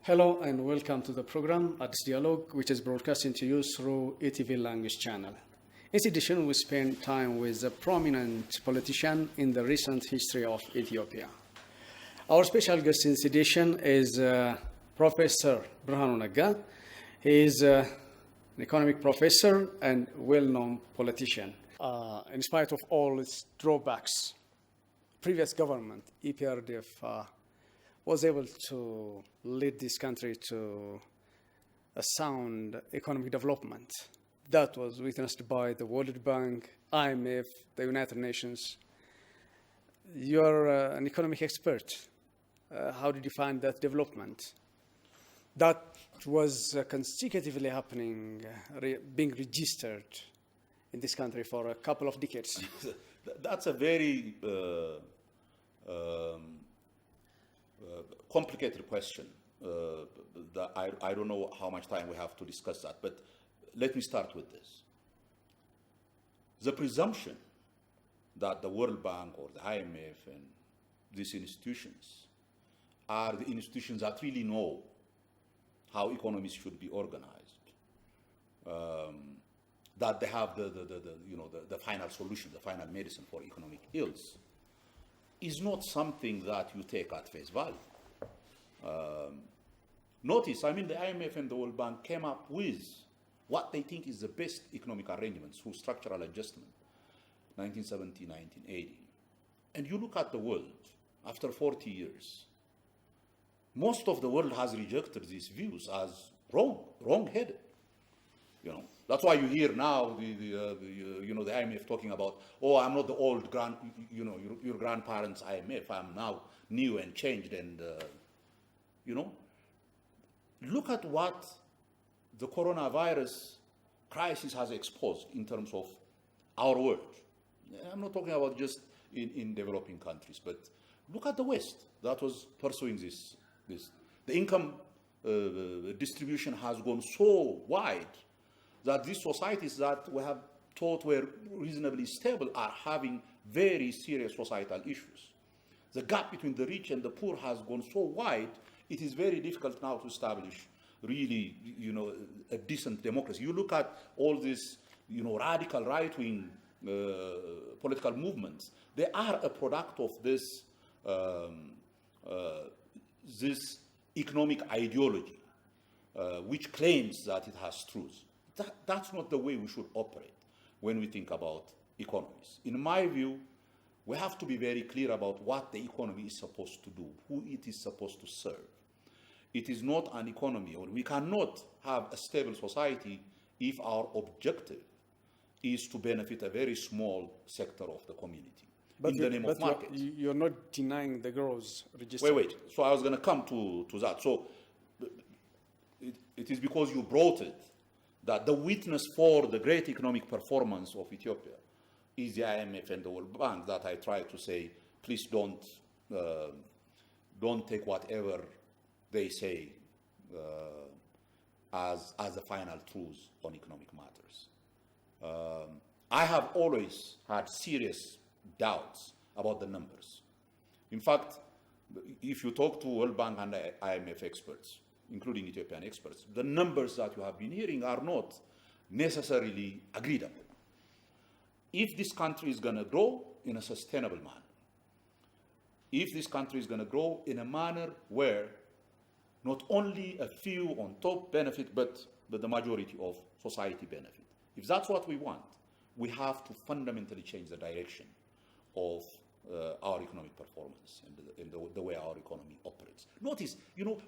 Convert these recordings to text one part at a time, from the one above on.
Hello and welcome to the program ADDIS Dialogue, which is broadcasting to you through Ethiopian language channel. In this edition, we spend time with a prominent politician in the recent history of Ethiopia. Our special guest in this edition is Professor Berhanu Nega. He is an economic professor and well-known politician. In spite of all its drawbacks, previous government, EPRDF, was able to lead this country to a sound economic development. That was witnessed by the World Bank, IMF, the United Nations. You're an economic expert. How did you find that development? That was consecutively happening, being registered in this country for a couple of decades. That's a very complicated question. I don't know how much time we have to discuss that, but let me start with this. The presumption that the World Bank or the IMF and these institutions are the institutions that really know how economies should be organized, that they have the final solution, the final medicine for economic ills, is not something that you take at face value. Notice, the IMF and the World Bank came up with what they think is the best economic arrangements through structural adjustment, 1970, 1980. And you look at the world, after 40 years, most of the world has rejected these views as wrong-headed. That's why you hear now the IMF talking about, oh, I'm not the old your grandparents' IMF. I'm now new and changed. And look at what the coronavirus crisis has exposed in terms of our world. I'm not talking about just in developing countries, but look at the West that was pursuing this. The income distribution has gone so wide that these societies that we have thought were reasonably stable are having very serious societal issues. The gap between the rich and the poor has gone so wide, it is very difficult now to establish really, a decent democracy. You look at all these, radical right-wing political movements, they are a product of this economic ideology, which claims that it has truth. That's not the way we should operate when we think about economies. In my view, we have to be very clear about what the economy is supposed to do, who it is supposed to serve. It is not an economy, or we cannot have a stable society if our objective is to benefit a very small sector of the community in the name of markets. You're not denying the growth register. Wait. So I was going to come to that. So it is because you brought it that the witness for the great economic performance of Ethiopia is the IMF and the World Bank that I try to say, please don't take whatever they say as the final truth on economic matters. I have always had serious doubts about the numbers. In fact, if you talk to World Bank and IMF experts, including Ethiopian experts, the numbers that you have been hearing are not necessarily agreed upon. If this country is going to grow in a sustainable manner, if this country is going to grow in a manner where not only a few on top benefit, but the majority of society benefit, if that's what we want, we have to fundamentally change the direction of our economic performance and the way our economy operates. Notice,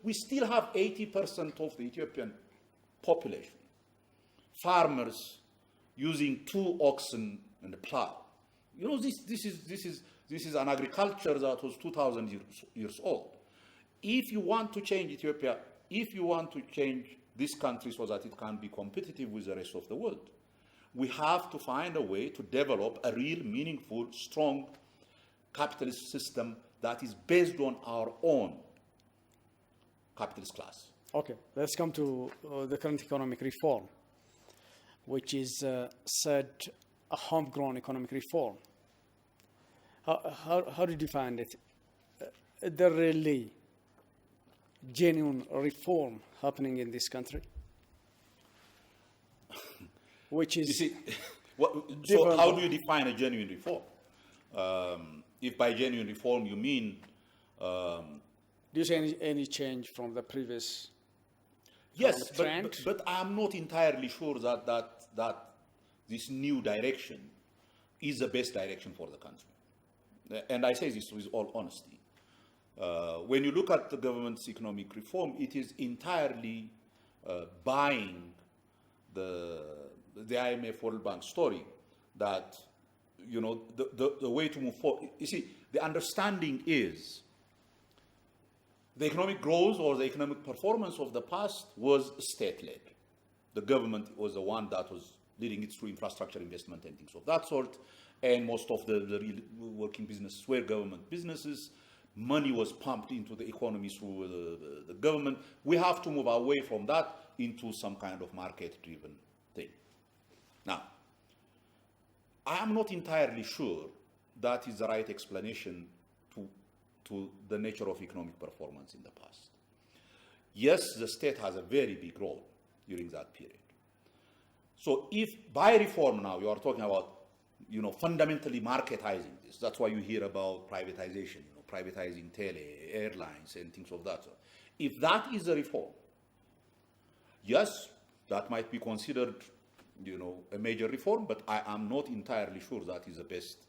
we still have 80% of the Ethiopian population, farmers using 2 oxen and a plow. This is an agriculture that was 2,000 years old. If you want to change Ethiopia, if you want to change this country so that it can be competitive with the rest of the world, we have to find a way to develop a real, meaningful, strong capitalist system that is based on our own capitalist class. Okay, let's come to the current economic reform, which is said a homegrown economic reform. How did you find it? There really genuine reform happening in this country? Which is... You see, so how do you define a genuine reform? If by genuine reform you mean... do you see any change from the previous yes, trend? but I'm not entirely sure that this new direction is the best direction for the country. And I say this with all honesty. When you look at the government's economic reform, it is entirely buying the IMF World Bank story that, you know, the way to move forward. You see, the understanding is the economic growth or the economic performance of the past was state-led. The government was the one that was leading it through infrastructure investment and things of that sort. And most of the real working businesses were government businesses. Money was pumped into the economy through the government. We have to move away from that into some kind of market-driven thing. Now, I am not entirely sure that is the right explanation to the nature of economic performance in the past. Yes, the state has a very big role during that period. So if by reform now you are talking about, you know, fundamentally marketizing this, that's why you hear about privatization, you know, privatizing tele, airlines, and things of that sort. If that is a reform, yes, that might be considered, you know, a major reform, but I am not entirely sure that is the best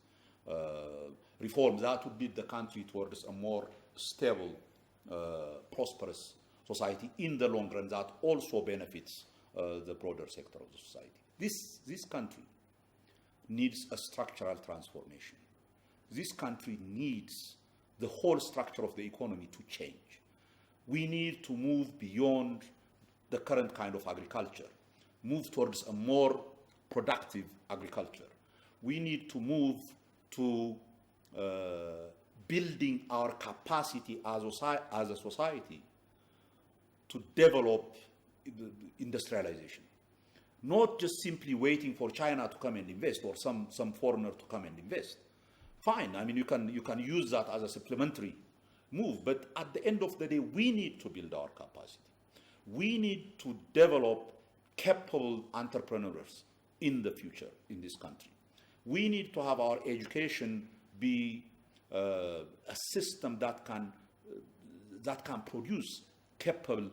reform that would lead the country towards a more stable, prosperous society in the long run that also benefits the broader sector of the society. This country needs a structural transformation. This country needs the whole structure of the economy to change. We need to move beyond the current kind of agriculture, move towards a more productive agriculture. We need to move to building our capacity as a society to develop industrialization. Not just simply waiting for China to come and invest or some foreigner to come and invest. Fine, I mean, you can use that as a supplementary move, but at the end of the day, we need to build our capacity. We need to develop capable entrepreneurs in the future in this country. We need to have our education be a system that can produce capable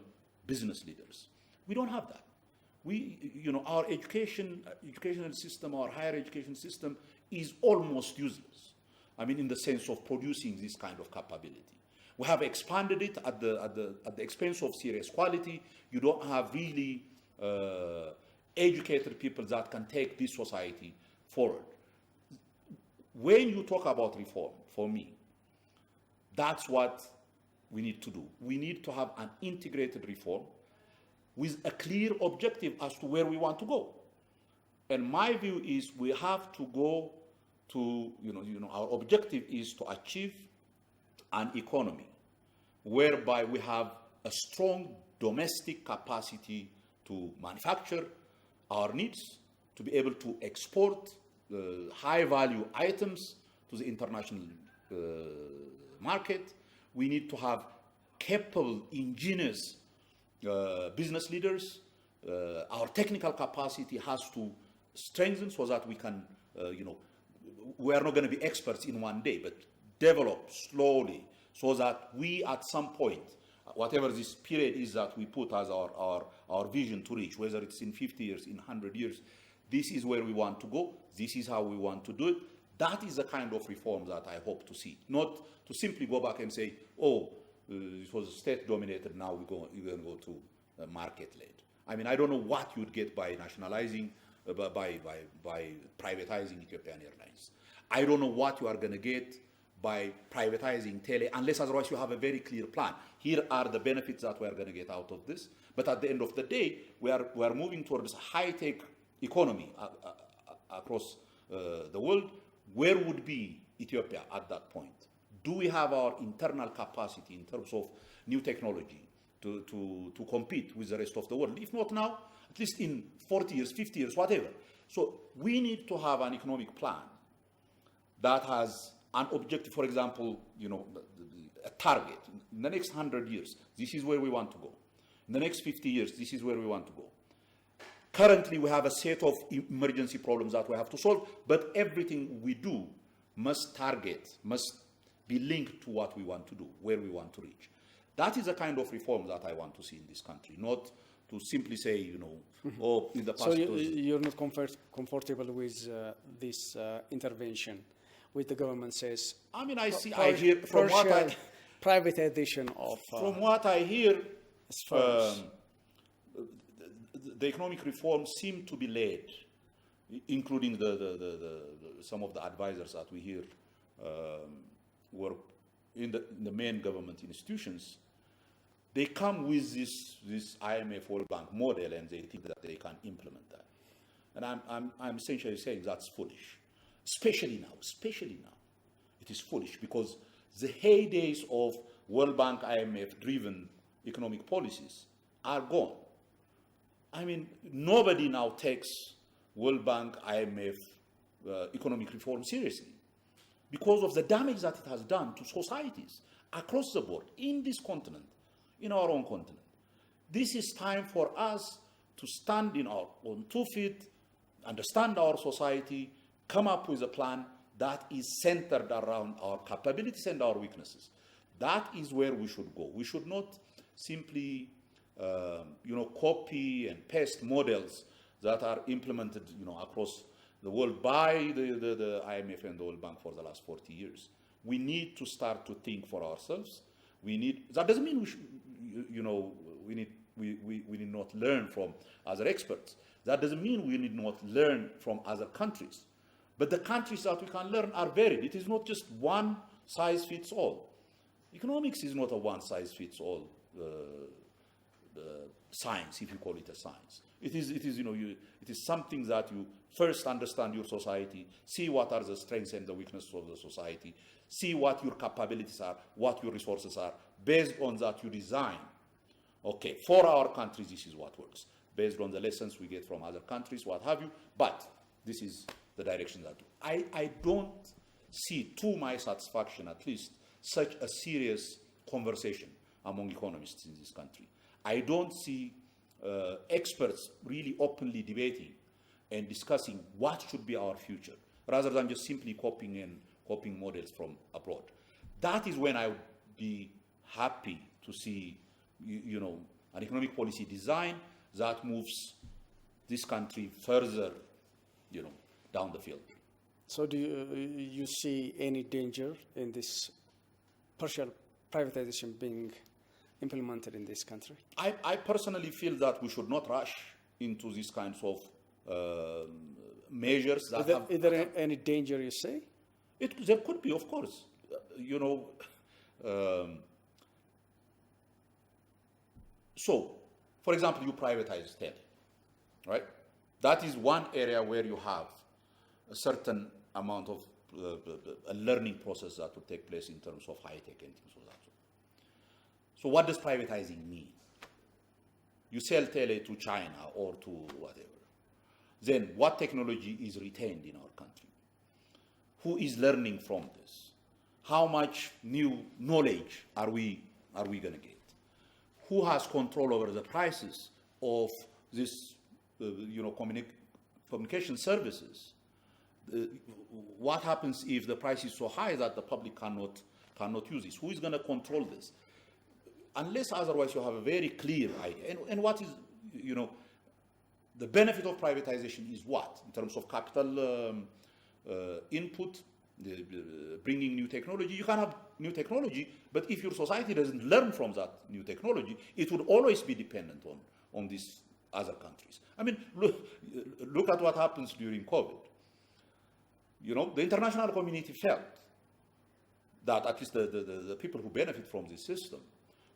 business leaders. We don't have that. Our educational system, our higher education system is almost useless. I mean, in the sense of producing this kind of capability. We have expanded it at the expense of serious quality. You don't have really educated people that can take this society forward. When you talk about reform, for me, that's what we need to do. We need to have an integrated reform with a clear objective as to where we want to go. And my view is we have to go to, our objective is to achieve an economy whereby we have a strong domestic capacity to manufacture our needs, to be able to export high-value items to the international market. We need to have capable, ingenious business leaders. Our technical capacity has to strengthen so that we can, we are not going to be experts in one day, but develop slowly so that we at some point, whatever this period is that we put as our vision to reach, whether it's in 50 years, in 100 years, this is where we want to go, this is how we want to do it. That is the kind of reform that I hope to see. Not to simply go back and say, it was state-dominated, now we're going to go to market-led. I mean, I don't know what you'd get by nationalizing, by privatizing Ethiopian Airlines. I don't know what you are going to get by privatizing tele, unless otherwise you have a very clear plan. Here are the benefits that we are going to get out of this. But at the end of the day, we are moving towards a high-tech economy across the world. Where would be Ethiopia at that point? Do we have our internal capacity in terms of new technology to compete with the rest of the world? If not now, at least in 40 years, 50 years, whatever. So we need to have an economic plan that has an objective, for example, a target. In the next 100 years, this is where we want to go. In the next 50 years, this is where we want to go. Currently, we have a set of emergency problems that we have to solve, but everything we do must be linked to what we want to do, where we want to reach. That is the kind of reform that I want to see in this country, not to simply say, oh, in the past. So you're not comfortable with this intervention, with the government says. I mean, I hear from what I privatization of. From what I hear, the economic reforms seem to be led, including some of the advisors that we hear were in the main government institutions. They come with this IMF World Bank model, and they think that they can implement that. And I'm essentially saying that's foolish, especially now. It is foolish because the heydays of World Bank, IMF-driven economic policies are gone. I mean, nobody now takes World Bank, IMF economic reform seriously because of the damage that it has done to societies across the board in this continent, in our own continent. This is time for us to stand on 2 feet, understand our society, come up with a plan that is centered around our capabilities and our weaknesses. That is where we should go. We should not simply copy and paste models that are implemented across the world by the IMF and the World Bank for the last 40 years. We need to start to think for ourselves. That doesn't mean we need not learn from other experts. That doesn't mean we need not learn from other countries. But the countries that we can learn are varied. It is not just one size fits all. Economics is not a one size fits all science, if you call it a science. It is something that you first understand your society, see what are the strengths and the weaknesses of the society, see what your capabilities are, what your resources are. Based on that, you design. Okay, for our countries, this is what works. Based on the lessons we get from other countries, what have you. But this is the direction that I don't see, to my satisfaction at least, such a serious conversation among economists in this country. I don't see experts really openly debating and discussing what should be our future, rather than just simply copying models from abroad. That is when I would be happy to see, an economic policy design that moves this country further, down the field. So do you see any danger in this partial privatization being implemented in this country? I personally feel that we should not rush into these kinds of measures. Is there any danger, you say? There could be, of course. So, for example, you privatize tele, right? That is one area where you have a certain amount of a learning process that will take place in terms of high tech and things like that. So what does privatizing mean? You sell tele to China or to whatever. Then what technology is retained in our country? Who is learning from this? How much new knowledge are we going to get? Who has control over the prices of this, communication services? What happens if the price is so high that the public cannot use this? Who is going to control this? Unless otherwise you have a very clear idea. And what is, the benefit of privatization is what? In terms of capital input, bringing new technology. You can have new technology, but if your society doesn't learn from that new technology, it would always be dependent on these other countries. I mean, look at what happens during COVID. The international community felt that, at least the people who benefit from this system,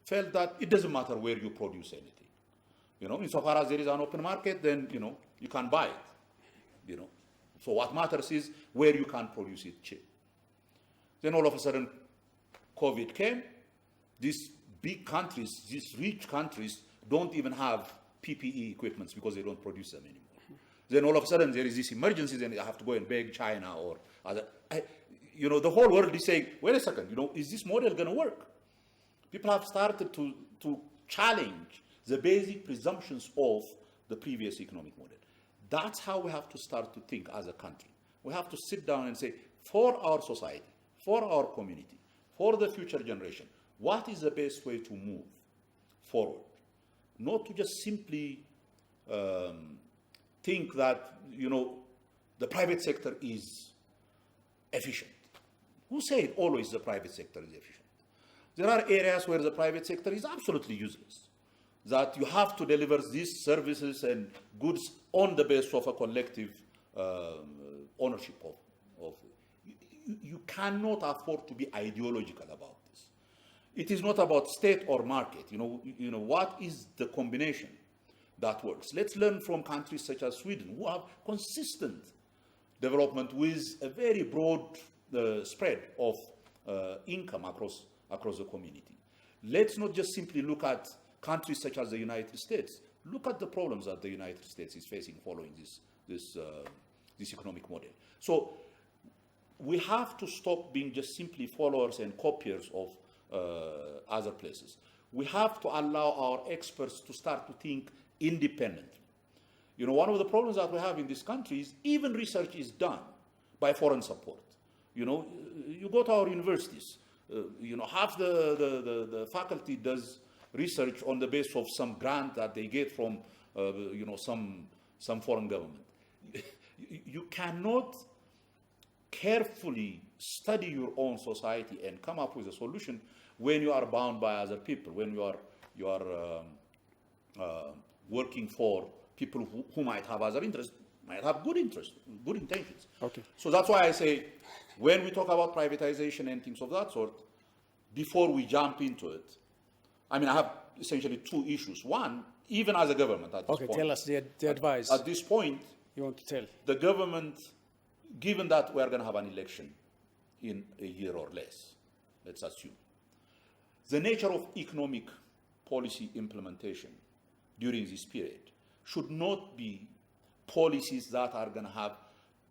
felt that it doesn't matter where you produce anything. Insofar as there is an open market, then, you can buy it. So what matters is where you can produce it cheap. Then all of a sudden, COVID came. These big countries, these rich countries, don't even have PPE equipments because they don't produce them anymore. Then all of a sudden, there is this emergency, then they have to go and beg China or other. the whole world is saying, wait a second, is this model going to work? People have started to challenge the basic presumptions of the previous economic model. That's how we have to start to think as a country. We have to sit down and say, for our society, for our community, for the future generation, what is the best way to move forward? Not to just simply think that, the private sector is efficient. Who said always the private sector is efficient? There are areas where the private sector is absolutely useless, that you have to deliver these services and goods on the basis of a collective ownership of. You cannot afford to be ideological about this. It is not about state or market. What is the combination that works? Let's learn from countries such as Sweden, who have consistent development with a very broad spread of income across the community. Let's not just simply look at countries such as the United States. Look at the problems that the United States is facing following this economic model. So we have to stop being just simply followers and copiers of other places. We have to allow our experts to start to think independently. One of the problems that we have in this country is even research is done by foreign support. You go to our universities, half the faculty does research on the basis of some grant that they get from, some foreign government. You cannot carefully study your own society and come up with a solution when you are bound by other people, when you are working for people who might have other interests, might have good interests, good intentions. Okay. So that's why I say, when we talk about privatization and things of that sort, before we jump into it, I have essentially two issues. One, even as a government at this point. Okay, tell us the advice. At this point, you want to tell? The government, given that we are going to have an election in a year or less, let's assume, the nature of economic policy implementation during this period should not be policies that are going to have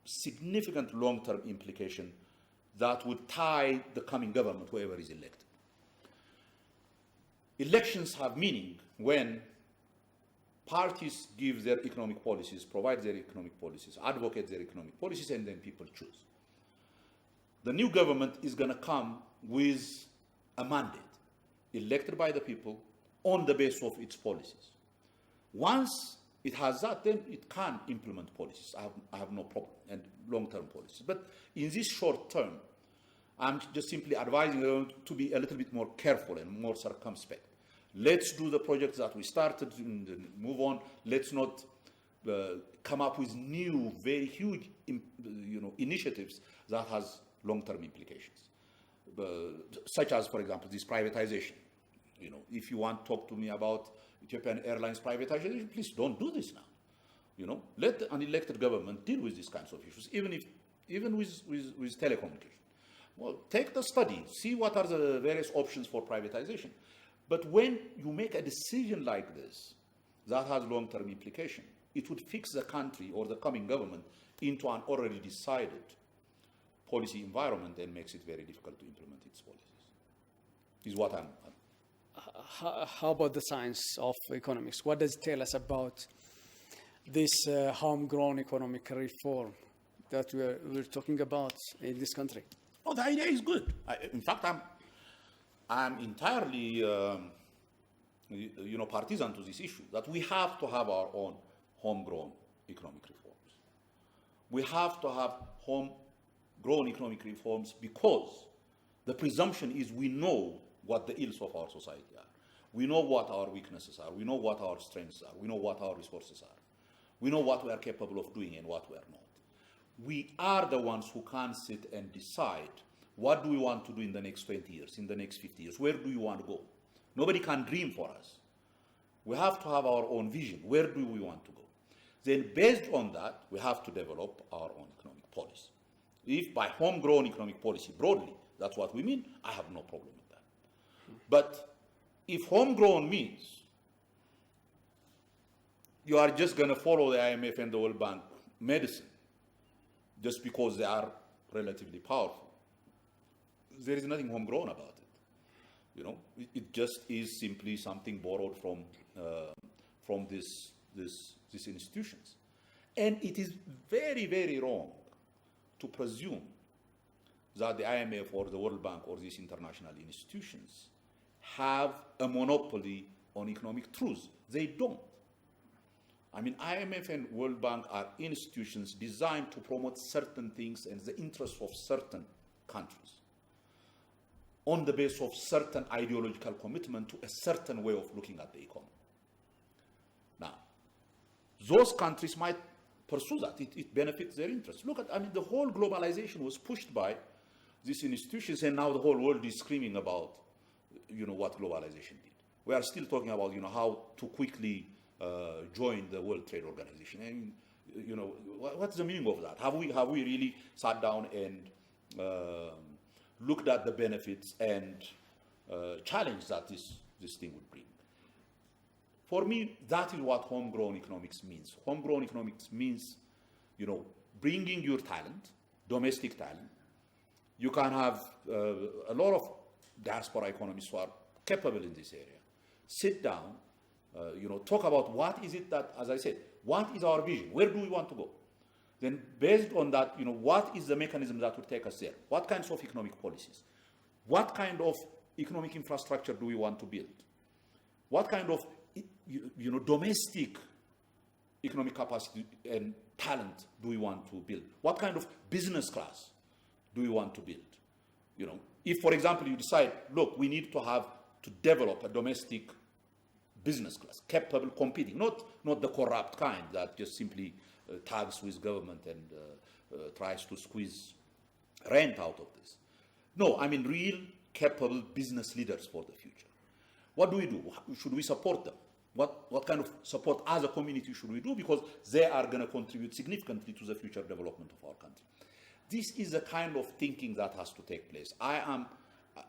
significant long-term implication that would tie the coming government, whoever is elected. Elections have meaning when parties give their economic policies, provide their economic policies, advocate their economic policies, and then people choose. The new government is going to come with a mandate, elected by the people on the basis of its policies. Once it has that, then it can implement policies. I have no problem, and long-term policies. But in this short term, I'm just simply advising them to be a little bit more careful and more circumspect. Let's do the projects that we started and move on. Let's not come up with new, very huge, initiatives that has long-term implications, such as, for example, this privatization. If you want to talk to me about Ethiopian Airlines privatization, please don't do this now. Let an elected government deal with these kinds of issues, even with telecommunication. Well, take the study, see what are the various options for privatization. But when you make a decision like this that has long-term implication, it would fix the country or the coming government into an already decided policy environment and makes it very difficult to implement its policies, is what I'm How about the science of economics? What does it tell us about this homegrown economic reform that we're talking about in this country? Oh, the idea is good. In fact, I'm entirely, partisan to this issue, that we have to have our own homegrown economic reforms. We have to have homegrown economic reforms because the presumption is we know what the ills of our society are. We know what our weaknesses are. We know what our strengths are. We know what our resources are. We know what we are capable of doing and what we are not. We are the ones who can sit and decide what do we want to do in the next 20 years, in the next 50 years. Where do you want to go? Nobody can dream for us. We have to have our own vision. Where do we want to go? Then based on that, we have to develop our own economic policy. If by homegrown economic policy broadly, that's what we mean, I have no problem with that. But if homegrown means you are just going to follow the IMF and the World Bank medicine just because they are relatively powerful, there is nothing homegrown about it. You know, it just is simply something borrowed from these institutions. And it is very, very wrong to presume that the IMF or the World Bank or these international institutions have a monopoly on economic truths. They don't. I mean, IMF and World Bank are institutions designed to promote certain things and the interests of certain countries on the basis of certain ideological commitment to a certain way of looking at the economy. Now, those countries might pursue that. It benefits their interests. Look at, I mean, the whole globalization was pushed by these institutions, and now the whole world is screaming about, you know, what globalization did. We are still talking about, you know, how to quickly join the World Trade Organization. And, you know, what's the meaning of that? Have we really sat down and looked at the benefits and challenged that this thing would bring? For me, that is what homegrown economics means. Homegrown economics means, you know, bringing your talent, domestic talent. You can have a lot of diaspora economists who are capable in this area. Sit down, you know, talk about what is it that, as I said, what is our vision? Where do we want to go? Then based on that, you know, what is the mechanism that will take us there? What kinds of economic policies? What kind of economic infrastructure do we want to build? What kind of, you know, domestic economic capacity and talent do we want to build? What kind of business class do we want to build? You know, if, for example, you decide, look, we need to develop a domestic business class, capable, competing, not the corrupt kind that just simply tags with government and tries to squeeze rent out of this. No, I mean real, capable business leaders for the future. What do we do? Should we support them? What kind of support as a community should we do? Because they are going to contribute significantly to the future development of our country. This is the kind of thinking that has to take place. I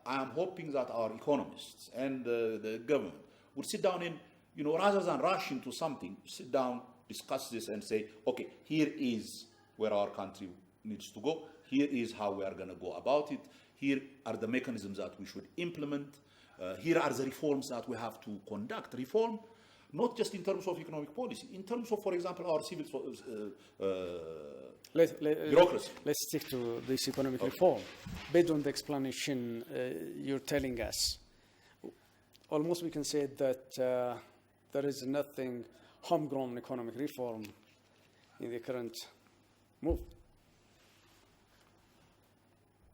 am hoping that our economists and the government would sit down and, you know, rather than rush into something, sit down, discuss this and say, okay, here is where our country needs to go. Here is how we are going to go about it. Here are the mechanisms that we should implement. Here are the reforms that we have to conduct. Reform, not just in terms of economic policy, in terms of, for example, our civil bureaucracy. Let's stick to this economic reform. Based on the explanation you're telling us, almost we can say that there is nothing homegrown economic reform in the current move.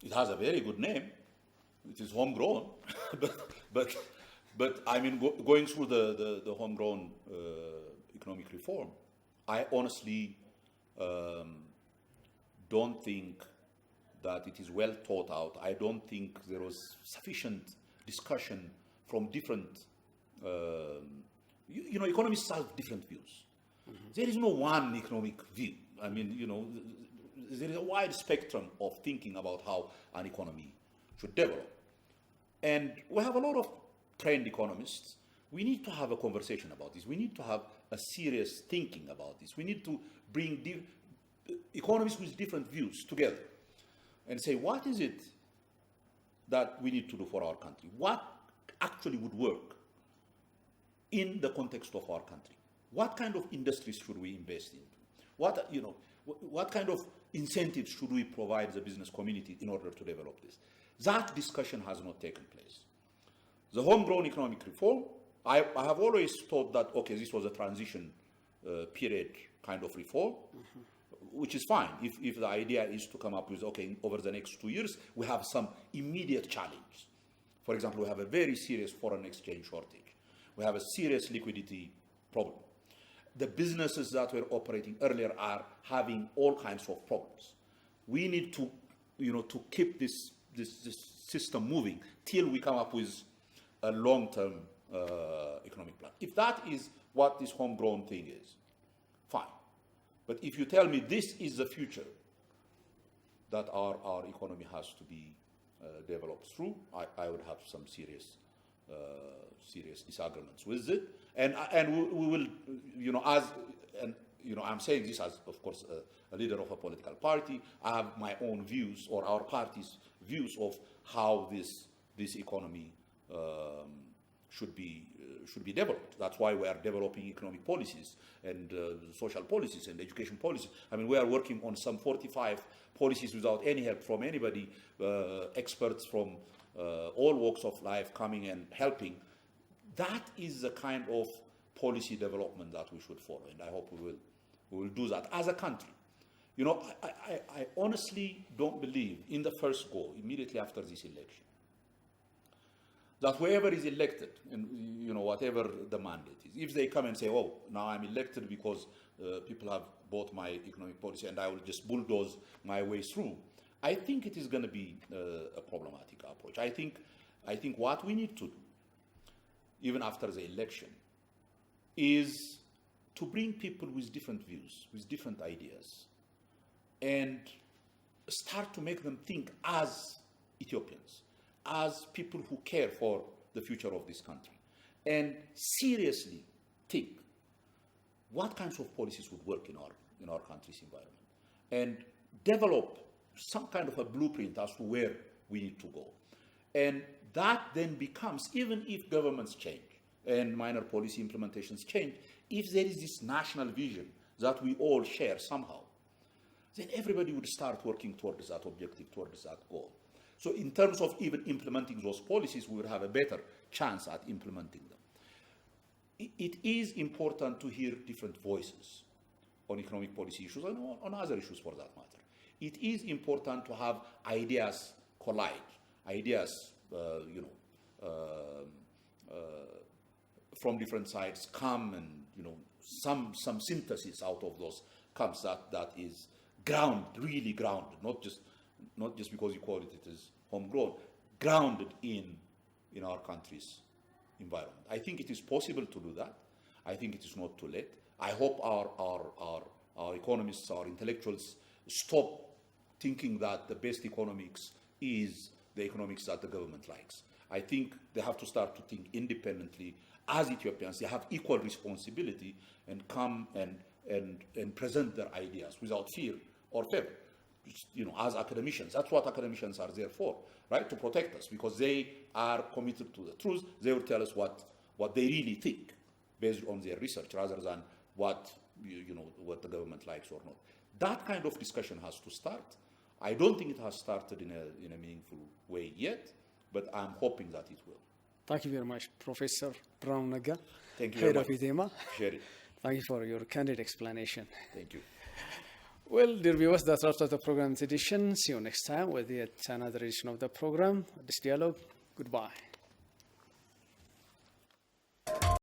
It has a very good name. It is homegrown, but I mean, going through the homegrown economic reform, I honestly don't think that it is well thought out. I don't think there was sufficient discussion from different, you know, economists have different views. Mm-hmm. There is no one economic view. I mean, you know, there is a wide spectrum of thinking about how an economy should develop. And we have a lot of trained economists. We need to have a conversation about this. We need to have a serious thinking about this. We need to bring economists with different views together and say, what is it that we need to do for our country? What actually would work in the context of our country? What kind of industries should we invest in? What, you know, what kind of incentives should we provide the business community in order to develop this? That discussion has not taken place. The homegrown economic reform, I have always thought that, okay, this was a transition period kind of reform, which is fine if the idea is to come up with, okay, over the next 2 years, we have some immediate challenge. For example, we have a very serious foreign exchange shortage. We have a serious liquidity problem. The businesses that were operating earlier are having all kinds of problems. We need to, you know, to keep this system moving till we come up with a long-term economic plan. If that is what this homegrown thing is, fine. But if you tell me this is the future that our economy has to be developed through, I would have some serious disagreements with it. And we will, you know, I'm saying this as, of course, a leader of a political party. I have my own views, or our party's views of how this economy should be developed. That's why we are developing economic policies and social policies and education policies. I mean, we are working on some 45 policies without any help from anybody, experts from all walks of life coming and helping. That is the kind of policy development that we should follow, and I hope we will do that as a country. You know, I honestly don't believe in the first go, immediately after this election, that whoever is elected, and you know, whatever the mandate is, if they come and say, oh, now I'm elected because people have bought my economic policy and I will just bulldoze my way through, I think it is going to be a problematic approach. I think what we need to do, even after the election, is to bring people with different views, with different ideas, and start to make them think as Ethiopians, as people who care for the future of this country, and seriously think what kinds of policies would work in our country's environment, and develop some kind of a blueprint as to where we need to go. And that then becomes, even if governments change and minor policy implementations change, if there is this national vision that we all share somehow, then everybody would start working towards that objective, towards that goal. So in terms of even implementing those policies, we would have a better chance at implementing them. It is important to hear different voices on economic policy issues and on other issues for that matter. It is important to have ideas collide, ideas, from different sides come, and some synthesis out of those comes that is really grounded, not just because you call it is homegrown, grounded in our country's environment. I think it is possible to do that. I think it is not too late. I hope our economists, our intellectuals stop thinking that the best economics is the economics that the government likes. I think they have to start to think independently as Ethiopians. They have equal responsibility and come and present their ideas without fear or favor. As academicians, that's what academicians are there for, right? To protect us, because they are committed to the truth. They will tell us what they really think based on their research, rather than what the government likes or not. That kind of discussion has to start. I don't think it has started in a meaningful way yet, but I'm hoping that it will. Thank you very much, Professor Berhanu Nega. Thank you very much. Head of IDEMA. Sherry. Thank you for your candid explanation. Thank you. Well, dear viewers, that's all of the program's edition. See you next time with yet another edition of the program, This Dialogue. Goodbye.